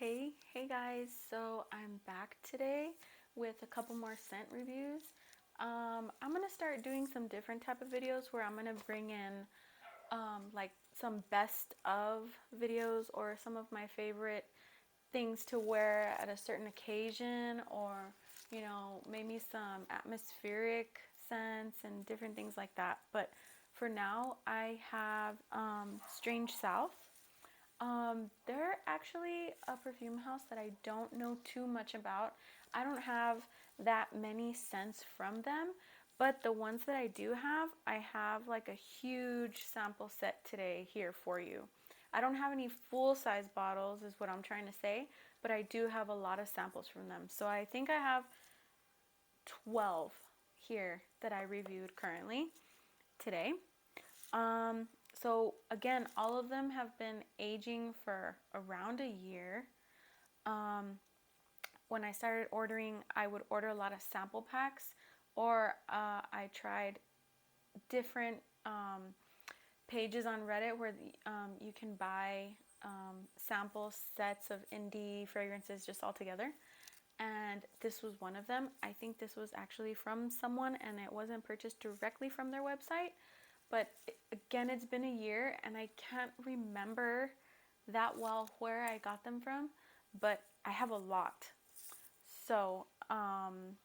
Hey guys, so I'm back today with a couple more scent reviews. I'm gonna start doing some different type of videos where I'm gonna bring in like some best of videos or some of my favorite things to wear at a certain occasion, or maybe some atmospheric scents and different things like that. But for now I have Strange South. They're actually a perfume house that I don't know too much about. I don't have that many scents from them, but the ones that I do have, I have like a huge sample set today here for you. I don't have any full-size bottles is what I'm trying to say, but I do have a lot of samples from them. So I think I have 12 here that I reviewed currently today. Um, so again, all of them have been aging for around a year. Um, when I started ordering, I would order a lot of sample packs, or I tried different pages on Reddit where you can buy sample sets of indie fragrances just all together. And this was one of them. I think this was actually from someone and it wasn't purchased directly from their website. But again, it's been a year and I can't remember that well where I got them from, but I have a lot. So, um,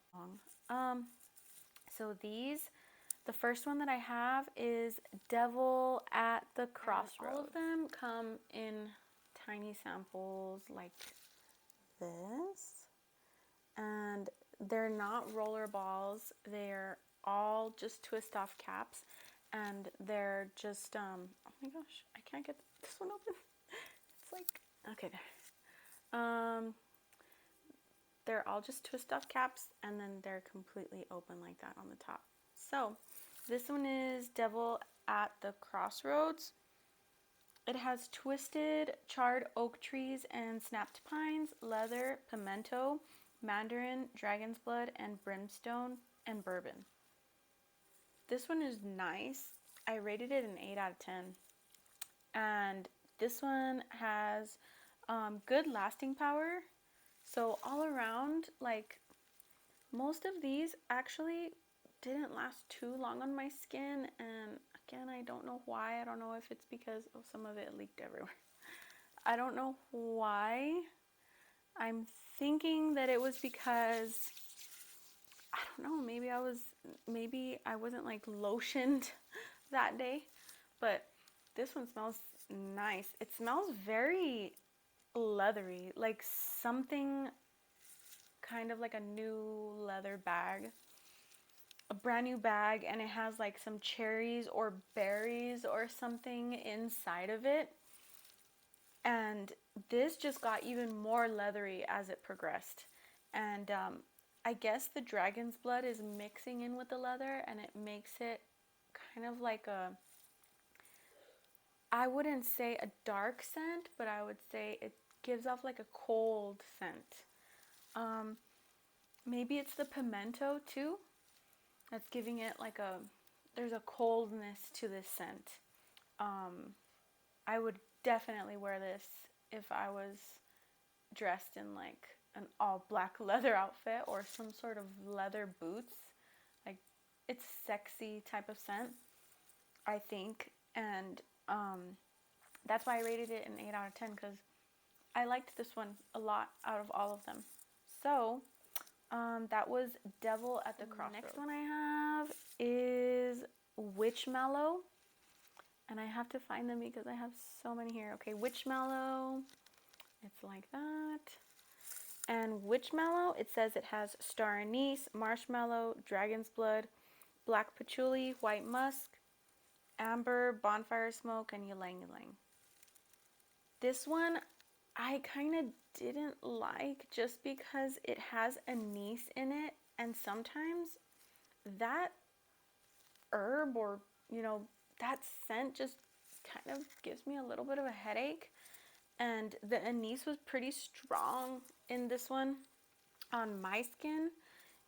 so the first one that I have is Devil at the Crossroads. All of them come in tiny samples like this, and they're not roller balls. They're all just twist off caps, and they're just oh my gosh, I can't get this one open. It's like, okay, there. They're all just twist off caps, and then they're completely open like that on the top. So this one is Devil at the Crossroads. It has twisted charred oak trees and snapped pines, leather, pimento, mandarin, dragon's blood, and brimstone and bourbon. This one is nice. I rated it an 8 out of 10. And this one has good lasting power. So all around, like, most of these actually didn't last too long on my skin, and again, I don't know why. I don't know if it's because some of it leaked everywhere. I don't know why. I'm thinking that it was because I don't know, maybe I wasn't like lotioned that day, but this one smells nice. It smells very leathery, like something kind of like a new leather bag, a brand new bag, and it has like some cherries or berries or something inside of it. And this just got even more leathery as it progressed. And I guess the dragon's blood is mixing in with the leather, and it makes it kind of like I wouldn't say a dark scent, but I would say it gives off like a cold scent. Um, Maybe it's the pimento too that's giving it like there's a coldness to this scent. I would definitely wear this if I was dressed in like an all black leather outfit or some sort of leather boots. Like, it's sexy type of scent, I think. And that's why I rated it an 8 out of 10, because I liked this one a lot out of all of them. So that was Devil at the Crossroads. The next one I have is Witch Mallow. And I have to find them because I have so many here. Okay, Witch Mallow. It's like that. And Witch Mallow, it says it has star anise, marshmallow, dragon's blood, black patchouli, white musk, amber, bonfire smoke, and ylang ylang. This one I kind of didn't like just because it has anise in it, and sometimes that herb or, that scent just kind of gives me a little bit of a headache. And the anise was pretty strong in this one on my skin.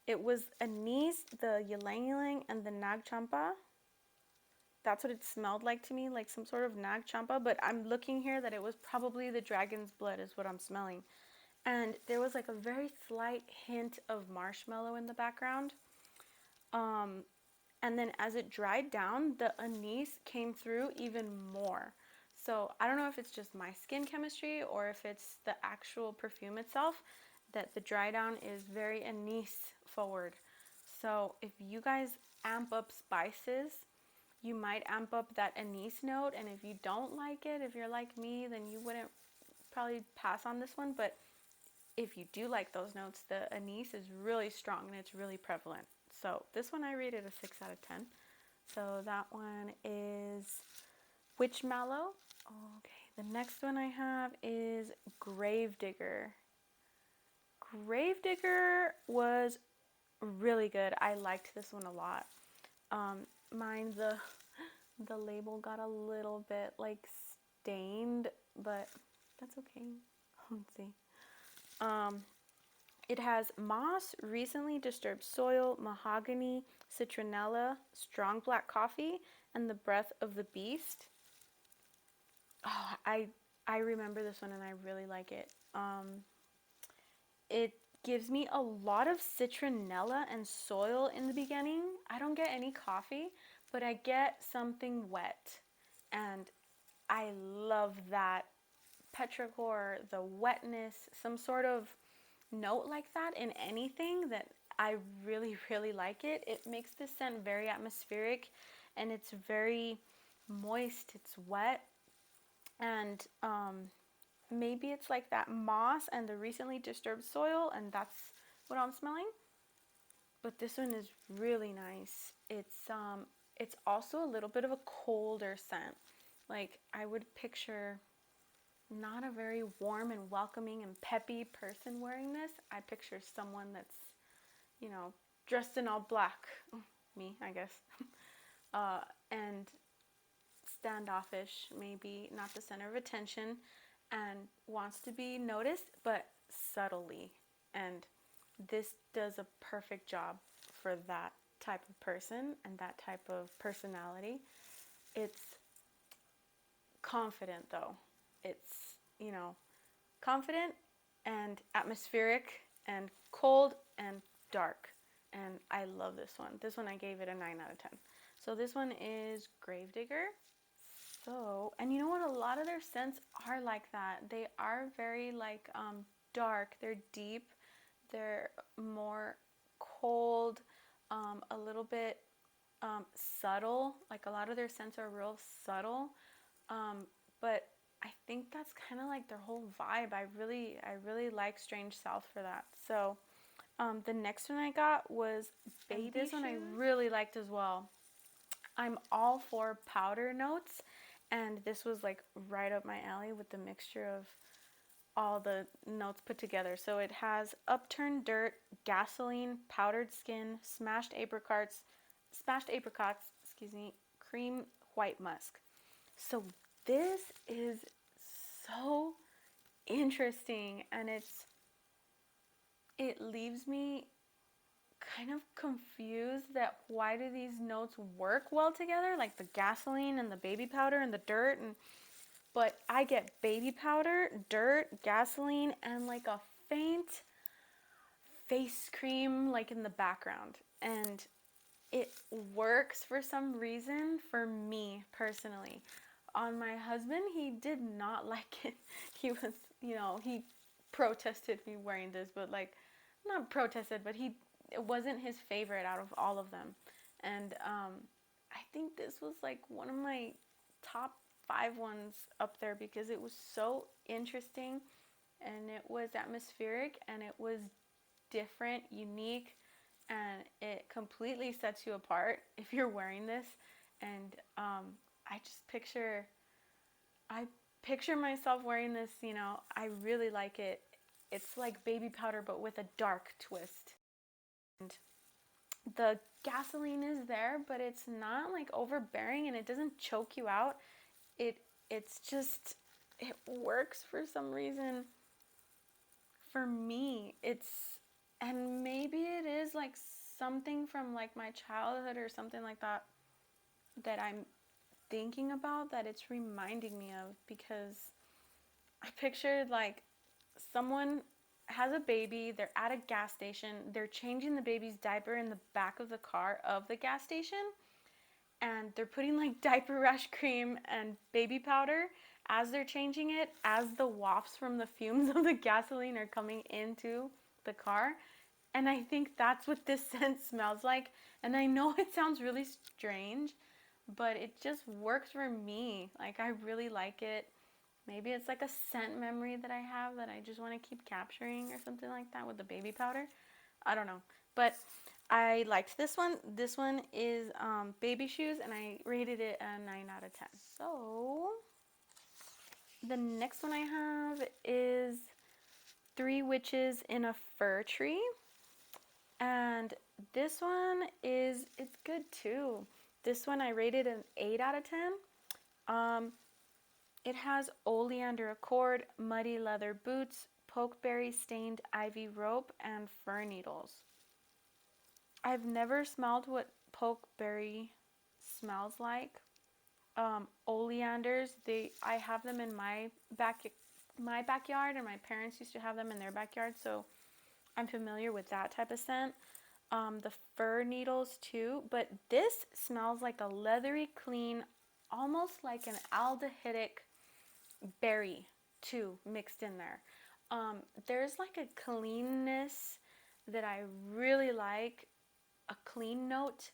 It was anise, the ylang ylang, and the nag champa. that's what it smelled like to me, like some sort of nag champa, but I'm looking here that it was probably the dragon's blood is what I'm smelling. And there was like a very slight hint of marshmallow in the background. Um, and then as it dried down, the anise came through even more. So I don't know if it's just my skin chemistry or if it's the actual perfume itself, that the dry down is very anise forward. So if you guys amp up spices, you might amp up that anise note. And if you don't like it, if you're like me, then you wouldn't probably pass on this one. But if you do like those notes, the anise is really strong and it's really prevalent. So this one I rate it a 6 out of 10. So that one is Witch Mallow. Okay, the next one I have is Gravedigger. Gravedigger was really good. I liked this one a lot. Mine, the label got a little bit like stained, but that's okay. Let's see. It has moss, recently disturbed soil, mahogany, citronella, strong black coffee, and the breath of the beast. Oh, I remember this one and I really like it. It gives me a lot of citronella and soil in the beginning. I don't get any coffee, but I get something wet. And I love that petrichor, the wetness, some sort of note like that in anything that I really, really like it. It makes the scent very atmospheric and it's very moist, it's wet, and maybe it's like that moss and the recently disturbed soil, and that's what I'm smelling. But this one is really nice. It's also a little bit of a colder scent. Like I would picture not a very warm and welcoming and peppy person wearing this. I picture someone that's, you know, dressed in all black. Me, I guess. And standoffish, maybe not the center of attention, and wants to be noticed, but subtly. And this does a perfect job for that type of person and that type of personality. It's confident though. It's, you know, confident and atmospheric and cold and dark. And I love this one. This one I gave it a 9 out of 10. So this one is Gravedigger. So, and you know what? A lot of their scents are like that. They are very like dark. They're deep. They're more cold, a little bit subtle. Like a lot of their scents are real subtle. But I think that's kind of like their whole vibe. I really like Strange South for that. So the next one I got was Baby. This one I really liked as well. I'm all for powder notes, and this was like right up my alley with the mixture of all the notes put together. So it has upturned dirt, gasoline, powdered skin, smashed apricots, excuse me, cream white musk. So this is so interesting, and it leaves me kind of confused that why do these notes work well together, like the gasoline and the baby powder and the dirt, and but I get baby powder, dirt, gasoline, and like a faint face cream like in the background. And it works for some reason for me personally. On my husband, he did not like it. He was, he protested me wearing this, but like, not protested, but it wasn't his favorite out of all of them. And I think this was like one of my top 5 ones up there because it was so interesting and it was atmospheric and it was different, unique, and it completely sets you apart if you're wearing this. And I just I picture myself wearing this. I really like it. It's like baby powder but with a dark twist. And the gasoline is there, but it's not like overbearing and it doesn't choke you out. It's just, it works for some reason for me. And maybe it is like something from like my childhood or something like that that I'm thinking about that it's reminding me of, because I pictured like someone has a baby, they're at a gas station, they're changing the baby's diaper in the back of the car of the gas station, and they're putting like diaper rash cream and baby powder as they're changing it, as the wafts from the fumes of the gasoline are coming into the car. And I think that's what this scent smells like. And I know it sounds really strange, but it just works for me. Like, I really like it. Maybe it's like a scent memory that I have that I just want to keep capturing or something like that with the baby powder. I don't know. But I liked this one. This one is Baby Shoes, and I rated it a 9 out of 10. So the next one I have is Three Witches in a Fir Tree. And this one it's good too. This one I rated an 8 out of 10. It has oleander accord, muddy leather boots, pokeberry stained ivy rope, and fir needles. I've never smelled what pokeberry smells like. Oleanders, I have them in my backyard, and my parents used to have them in their backyard, so I'm familiar with that type of scent. The fir needles too, but this smells like a leathery, clean, almost like an aldehydic berry too mixed in there. There's like a cleanness that I really like, a clean note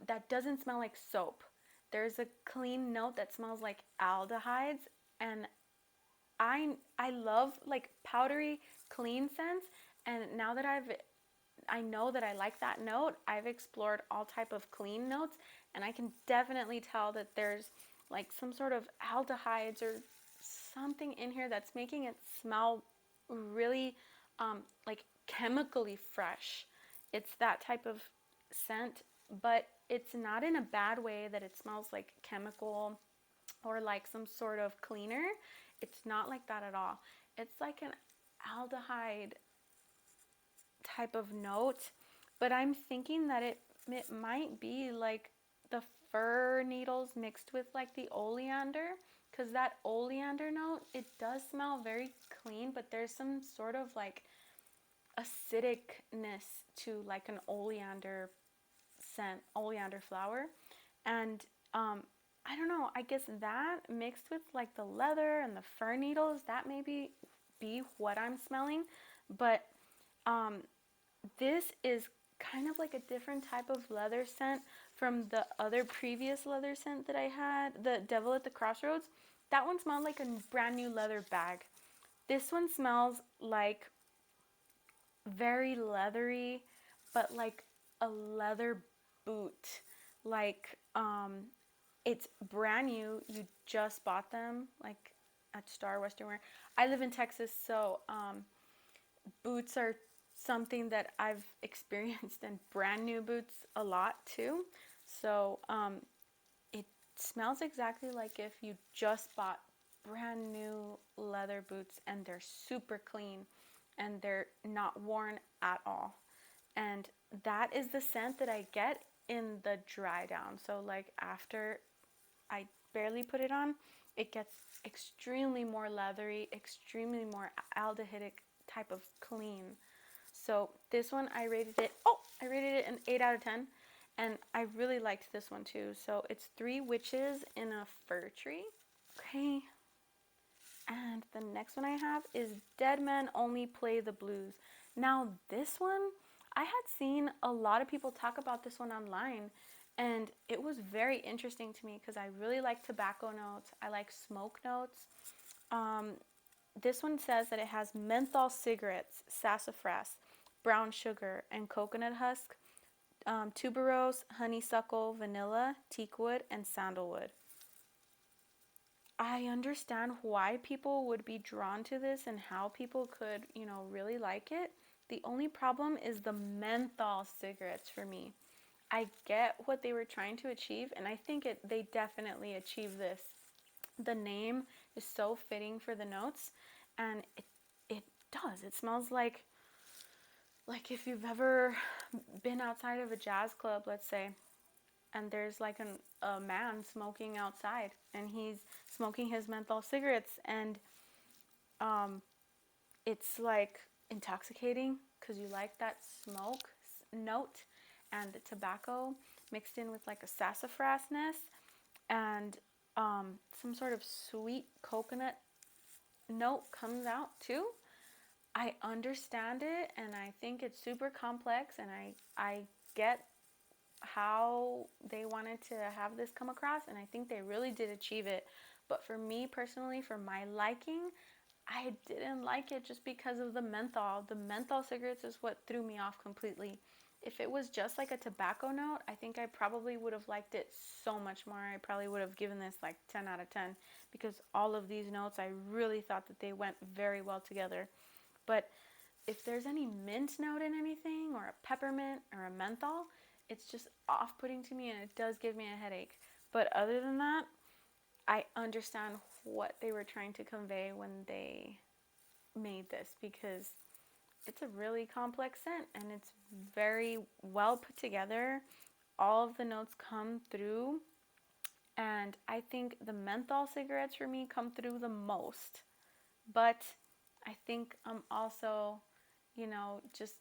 that doesn't smell like soap. There's a clean note that smells like aldehydes, and I love like powdery clean scents. And now that I know that I like that note, I've explored all type of clean notes, and I can definitely tell that there's like some sort of aldehydes or something in here that's making it smell really like chemically fresh. It's that type of scent, but it's not in a bad way that it smells like chemical or like some sort of cleaner. It's not like that at all. It's like an aldehyde type of note, but I'm thinking that it might be like the fir needles mixed with like the oleander, because that oleander note, it does smell very clean, but there's some sort of like acidicness to like an oleander scent, oleander flower. And I don't know, I guess that mixed with like the leather and the fir needles, that maybe be what I'm smelling. But this is kind of like a different type of leather scent from the other previous leather scent that I had, the Devil at the Crossroads. That one smelled like a brand new leather bag. This one smells like very leathery, but like a leather boot. Like it's brand new. You just bought them like at Star Western Wear. I live in Texas, so boots are something that I've experienced, and brand new boots a lot too. So it smells exactly like if you just bought brand new leather boots, and they're super clean and they're not worn at all. And that is the scent that I get in the dry down. So like after I barely put it on, it gets extremely more leathery, extremely more aldehydic type of clean. So this one I rated it an 8 out of 10, and I really liked this one too. So it's Three Witches in a Fir Tree. Okay. And the next one I have is Dead Men Only Play the Blues. Now this one, I had seen a lot of people talk about this one online, and it was very interesting to me because I really like tobacco notes. I like smoke notes. This one says that it has menthol cigarettes, sassafras, brown sugar, and coconut husk, tuberose, honeysuckle, vanilla, teakwood, and sandalwood. I understand why people would be drawn to this and how people could, really like it. The only problem is the menthol cigarettes for me. I get what they were trying to achieve, and I think they definitely achieve this. The name is so fitting for the notes, and it does. It smells like if you've ever been outside of a jazz club, let's say, and there's like a man smoking outside, and he's smoking his menthol cigarettes, and um, it's like intoxicating because you like that smoke note and the tobacco mixed in with like a sassafrasness and some sort of sweet coconut note comes out too. I understand it, and I think it's super complex, and I get how they wanted to have this come across, and I think they really did achieve it. But for me personally, for my liking, I didn't like it just because of the menthol. The menthol cigarettes is what threw me off completely. If it was just like a tobacco note, I think I probably would have liked it so much more. I probably would have given this like 10 out of 10 because all of these notes, I really thought that they went very well together. But if there's any mint note in anything, or a peppermint or a menthol, it's just off putting to me, and it does give me a headache. But other than that, I understand what they were trying to convey when they made this, because it's a really complex scent and it's very well put together. All of the notes come through, and I think the menthol cigarettes for me come through the most. But I think I'm also, just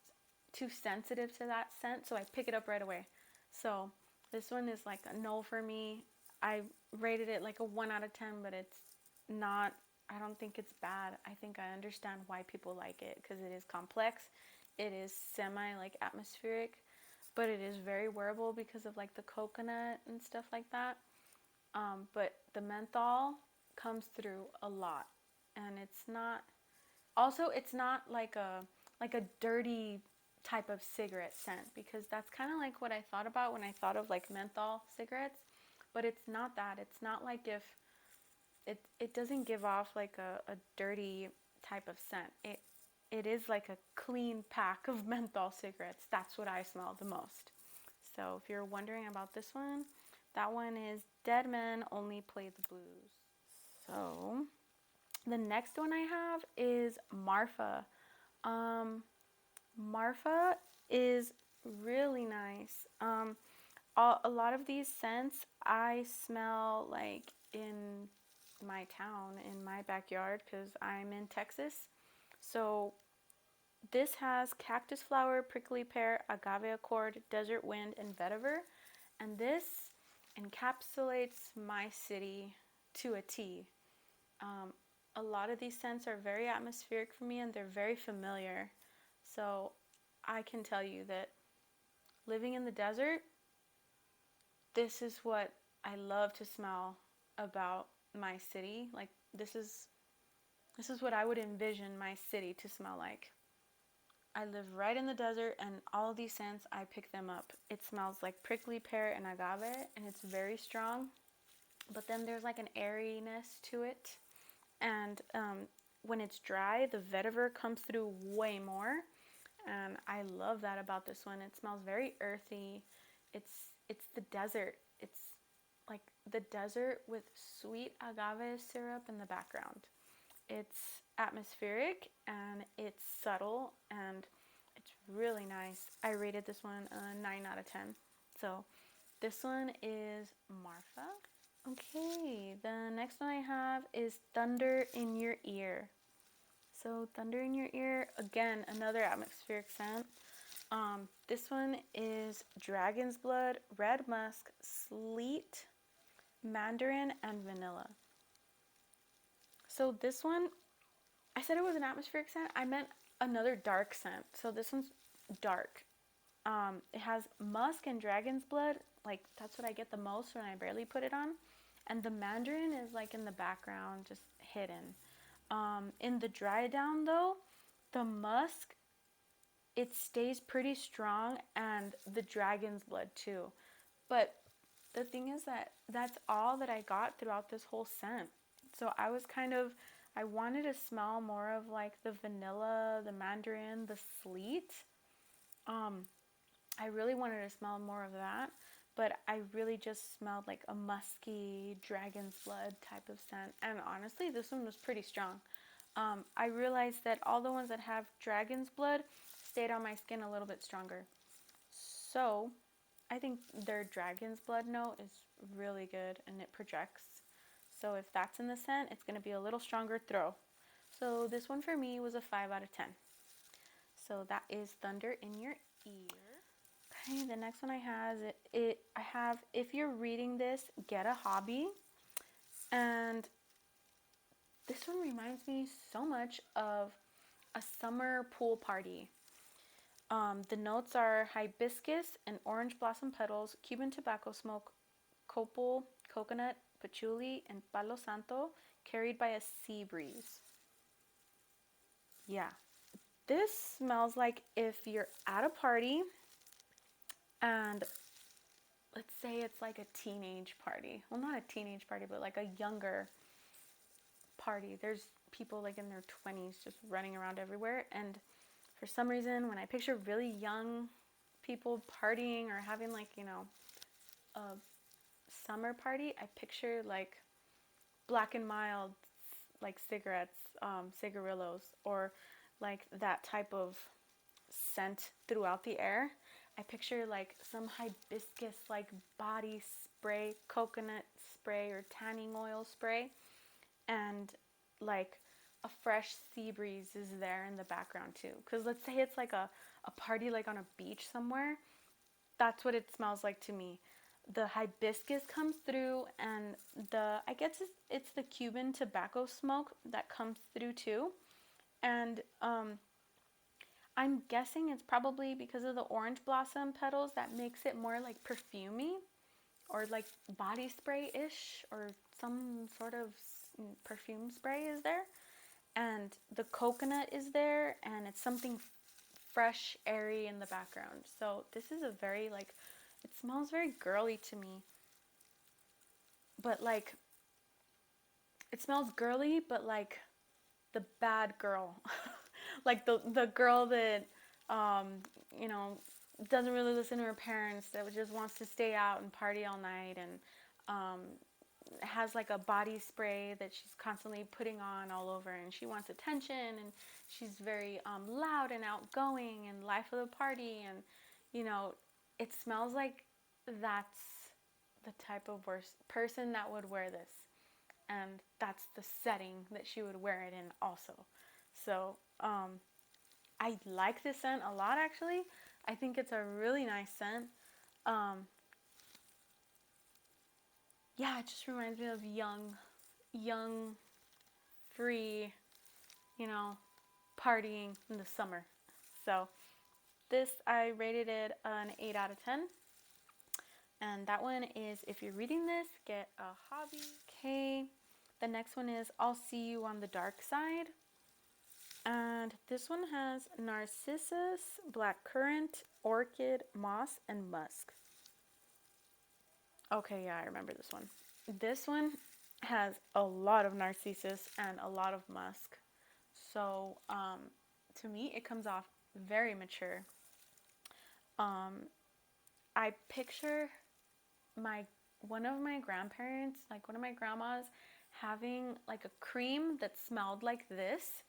too sensitive to that scent, so I pick it up right away. So this one is like a no for me. I rated it like a 1 out of 10, but it's not, I don't think it's bad. I think I understand why people like it because it is complex. It is semi like atmospheric, but it is very wearable because of like the coconut and stuff like that. But the menthol comes through a lot, and it's not like a dirty type of cigarette scent, because that's kind of like what I thought about when I thought of like menthol cigarettes, but it's not that. It's not like if it doesn't give off like a dirty type of scent. It is like a clean pack of menthol cigarettes. That's what I smell the most. So if you're wondering about this one, that one is Dead Men Only Play the Blues. So the next one I have is Marfa. Um, Marfa is really nice. A lot of these scents I smell like in my town, in my backyard, because I'm in Texas. So this has cactus flower, prickly pear, agave accord, desert wind, and vetiver. And this encapsulates my city to a T. Um, a lot of these scents are very atmospheric for me, and they're very familiar. So I can tell you that living in the desert, this is what I love to smell about my city. Like this is what I would envision my city to smell like. I live right in the desert, and all of these scents, I pick them up. It smells like prickly pear and agave, and it's very strong. But then there's like an airiness to it, and when it's dry, the vetiver comes through way more, and I love that about this one. It smells very earthy. It's the desert. It's like the desert with sweet agave syrup in the background. It's atmospheric and it's subtle and it's really nice. I rated this one a 9 out of 10. So this one is Marfa. Okay, the next one I have is Thunder in Your Ear. So Thunder in Your Ear, again, another atmospheric scent. This one is Dragon's Blood, Red Musk, Sleet, Mandarin, and Vanilla. So this one, I said it was an atmospheric scent. I meant another dark scent. So this one's dark. It has musk and dragon's blood. Like that's what I get the most when I barely put it on. And the mandarin is like in the background, just hidden. In the dry down though, the musk, it stays pretty strong, and the dragon's blood too. But the thing is that that's all that I got throughout this whole scent. So I wanted to smell more of like the vanilla, the mandarin, the sleet. Um, I really wanted to smell more of that, but I really just smelled like a musky dragon's blood type of scent. And honestly, this one was pretty strong. I realized that all the ones that have dragon's blood stayed on my skin a little bit stronger. So I think their dragon's blood note is really good and it projects. So if that's in the scent, it's going to be a little stronger throw. So this one for me was a 5 out of 10. So that is Thunder in Your Ear. Okay, the next one I have if you're reading this, get a hobby. And this one reminds me so much of a summer pool party. The notes are hibiscus and orange blossom petals, Cuban tobacco smoke, copal, coconut, patchouli, and palo santo, carried by a sea breeze. Yeah, this smells like if you're at a party and let's say it's like a teenage party. Well, not a teenage party, but like a younger party. There's people like in their 20s just running around everywhere. And for some reason, when I picture really young people partying or having like, a summer party, I picture like Black and Mild, like cigarettes, cigarillos, or like that type of scent throughout the air. I picture like some hibiscus like body spray, coconut spray, or tanning oil spray, and like a fresh sea breeze is there in the background too. Because let's say it's like a party like on a beach somewhere, that's what it smells like to me. The hibiscus comes through, and I guess it's the Cuban tobacco smoke that comes through too. And I'm guessing it's probably because of the orange blossom petals that makes it more like perfumey or like body spray ish, or some sort of perfume spray is there. And the coconut is there, and it's something fresh, airy in the background. So this is a very like, it smells very girly to me. But like, it smells girly, but like the bad girl. Like the girl that um, you know, doesn't really listen to her parents, that just wants to stay out and party all night, and um, has like a body spray that she's constantly putting on all over, and she wants attention, and she's very loud and outgoing and life of the party, and it smells like that's the type of person that would wear this, and that's the setting that she would wear it in also. So I like this scent a lot, actually. I think it's a really nice scent. um, yeah, it just reminds me of young, free, you know, partying in the summer. So this, I rated it an 8 out of 10. And that one is, if you're reading this, get a hobby. Okay. The next one is, I'll See You on the Dark Side. And this one has narcissus, blackcurrant, orchid, moss, and musk. Okay, yeah, I remember this one. This one has a lot of narcissus and a lot of musk. So to me, it comes off very mature. I picture my one of my grandparents, like one of my grandmas, having like a cream that smelled like this.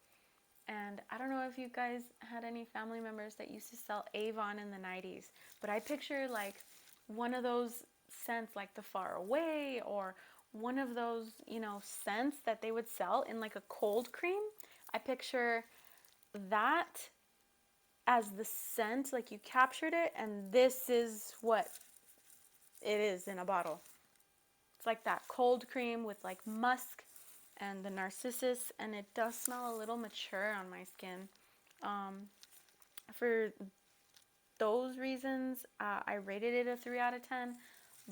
And I don't know if you guys had any family members that used to sell Avon in the 90s, but I picture like one of those scents, like the Far Away, or one of those, scents that they would sell in like a cold cream. I picture that as the scent, like you captured it, and this is what it is in a bottle. It's like that cold cream with like musk and the narcissus, and it does smell a little mature on my skin. For those reasons, I rated it a 3 out of 10.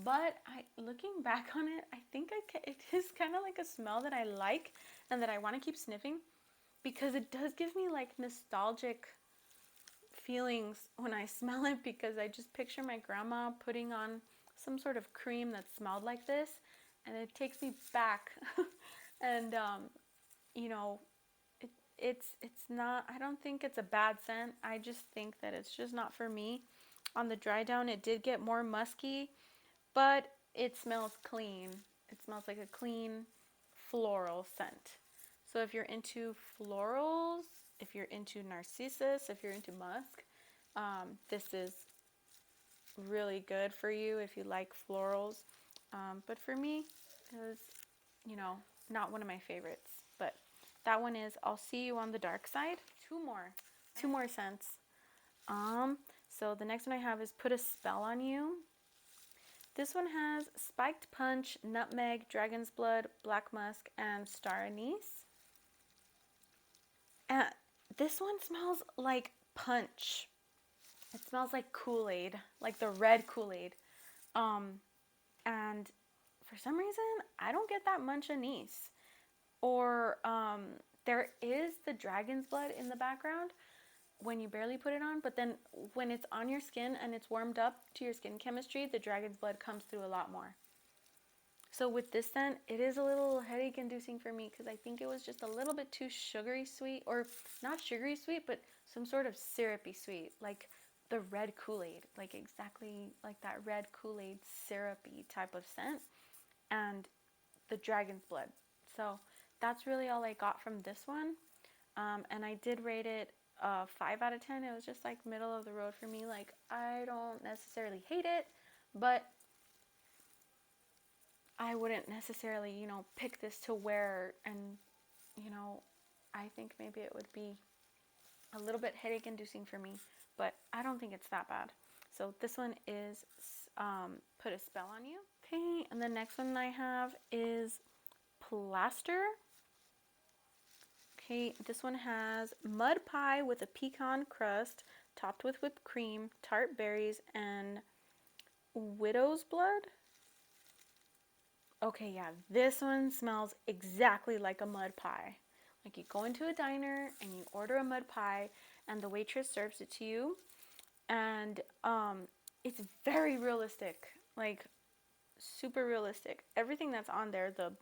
But looking back on it, I think it is kind of like a smell that I like and that I want to keep sniffing, because it does give me like nostalgic feelings when I smell it, because I just picture my grandma putting on some sort of cream that smelled like this, and it takes me back. And you know, it's not. I don't think it's a bad scent. I just think that it's just not for me. On the dry down, it did get more musky, but it smells clean. It smells like a clean floral scent. So if you're into florals, if you're into narcissus, if you're into musk, this is really good for you if you like florals. But for me, it was, you know, not one of my favorites. But that one is I'll See You on the Dark Side. Two more scents. So the next one I have is Put a Spell on You. This one has spiked punch, nutmeg, dragon's blood, black musk, and star anise. And this one smells like punch. It smells like Kool-Aid, like the red Kool-Aid. And for some reason, I don't get that much anise. Or there is the dragon's blood in the background when you barely put it on, but then when it's on your skin and it's warmed up to your skin chemistry, the dragon's blood comes through a lot more. So with this scent, it is a little headache inducing for me because I think it was just a little bit too sugary sweet, or not sugary sweet, but some sort of syrupy sweet, like the red Kool-Aid, like exactly like that red Kool-Aid syrupy type of scent, and the dragon's blood. So that's really all I got from this one. And I did rate it 5 out of 10. It was just like middle of the road for me. Like, I don't necessarily hate it, but I wouldn't necessarily, you know, pick this to wear. And, you know, I think maybe it would be a little bit headache inducing for me, but I don't think it's that bad. So this one is Put a Spell on You. Okay, and the next one I have is Plaster. Okay, this one has mud pie with a pecan crust topped with whipped cream, tart berries, and widow's blood. Okay, yeah, this one smells exactly like a mud pie. Like you go into a diner and you order a mud pie and the waitress serves it to you, and it's very realistic, like super realistic. Everything that's on there, the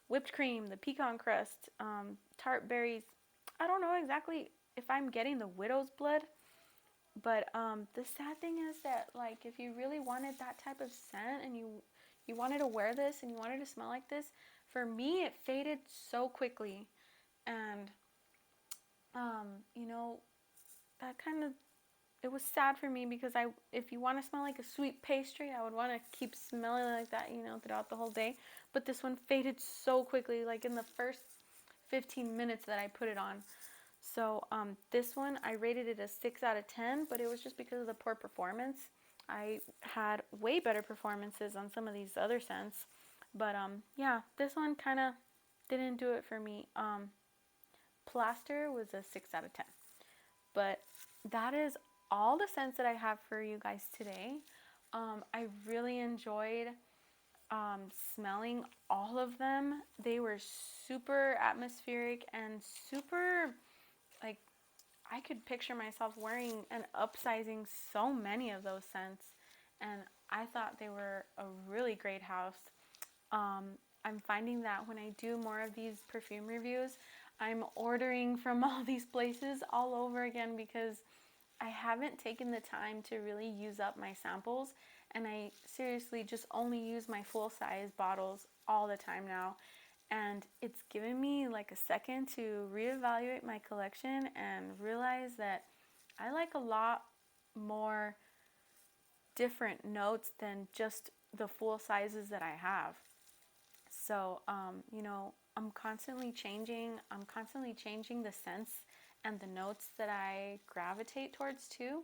whipped cream, the pecan crust, tart berries. I don't know exactly if I'm getting the widow's blood, but the sad thing is that, like, if you really wanted that type of scent and you wanted to wear this and you wanted to smell like this, for me it faded so quickly, and you know, that kind of, it was sad for me because if you want to smell like a sweet pastry, I would want to keep smelling like that, you know, throughout the whole day. But this one faded so quickly, like in the first 15 minutes that I put it on. So this one, I rated it a 6 out of 10, but it was just because of the poor performance. I had way better performances on some of these other scents. But yeah, this one kind of didn't do it for me. Plaster was a 6 out of 10. But that is all the scents that I have for you guys today. I really enjoyed smelling all of them. They were super atmospheric and super, like, I could picture myself wearing and upsizing so many of those scents. And I thought they were a really great house. I'm finding that when I do more of these perfume reviews, I'm ordering from all these places all over again because I haven't taken the time to really use up my samples, and I seriously just only use my full size bottles all the time now. And it's given me like a second to reevaluate my collection and realize that I like a lot more different notes than just the full sizes that I have. So, you know, I'm constantly changing the scents and the notes that I gravitate towards too.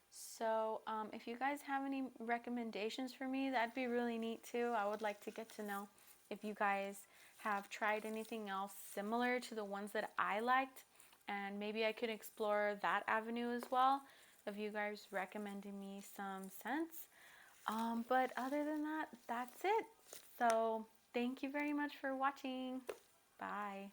So if you guys have any recommendations for me, that'd be really neat too. I would like to get to know if you guys have tried anything else similar to the ones that I liked, and maybe I could explore that avenue as well if you guys recommended me some scents. But other than that, that's it. So thank you very much for watching. Bye.